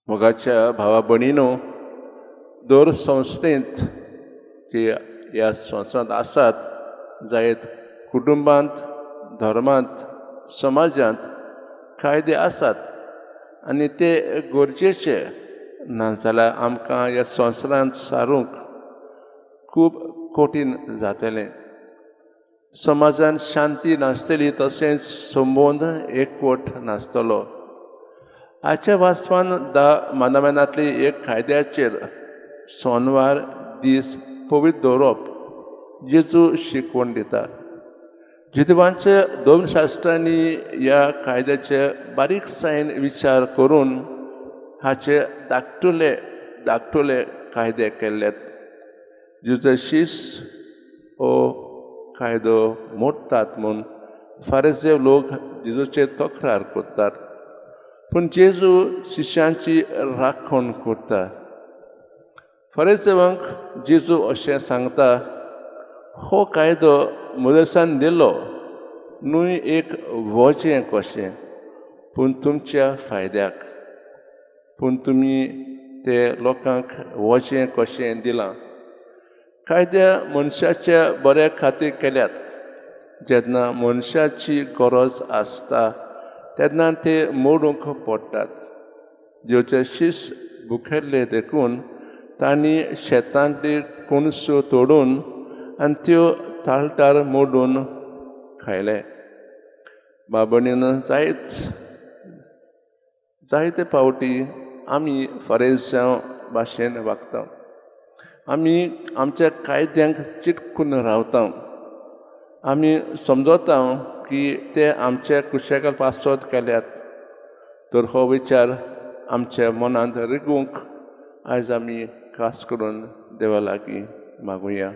मोगाच्या भावा भयणीनो, दर संस्थेंत जे ह्या संवसारांत आसात, जायत कुटुंबांत, धर्मांत, समाजांत कायदे आसात आनी ते गरजेचे नाजाल्यार आमकां ह्या संवसारांत सारूंक खूब कठीण जातलें. समाजांत शांती नासतली, तशेंच संबंद एकवट नासतलो. आजच्या वास्तवान 10 मानदंडांतली एक कायद्याचेर सोनवार दीस पवित्र दवरप जेजू शिकवण दिता. जिवितांच्या धर्मशास्त्रांनी ह्या कायद्याचे बारीकसायेन विचार करून हाचे धाकटुले कायदे केल्लेत. जेजूचे शिश्य हो कायदो मोडटात म्हूण फारिसेव लोक जेजूचेर तक्रार करतात. पूण जेजू शिश्यांची राखण करता. फारिसेवांक जेजू अशें सांगता, हो कायदो मोदेसान दिलो न्हय एक वजें कशें, पूण तुमच्या फायद्याक. पूण तुमी ते लोकांक वजें कशें दिलां. कायद्या मनशाच्या बऱ्या खातीर केल्यात. जेन्ना मनशाची गरज आसता तेन्ना ते मोडूंक पडटात. जेवचे शिश्य भुकेल्ले देखून तांणी शेतांतली कणस्यो तोडून आनी त्यो ताळटार मोडून खायले. बाबणीन जायते फावटी आमी फारिसेव भाशेन वागता. आमी आमच्या कायद्यांक चिटकून रावता. आमी समजता की ते आमच्या कुशेकार पासत केल्यात. तर हो विचार आमच्या मनांत रिगूंक आयज आमी खास करून देवा लागीं मागुया.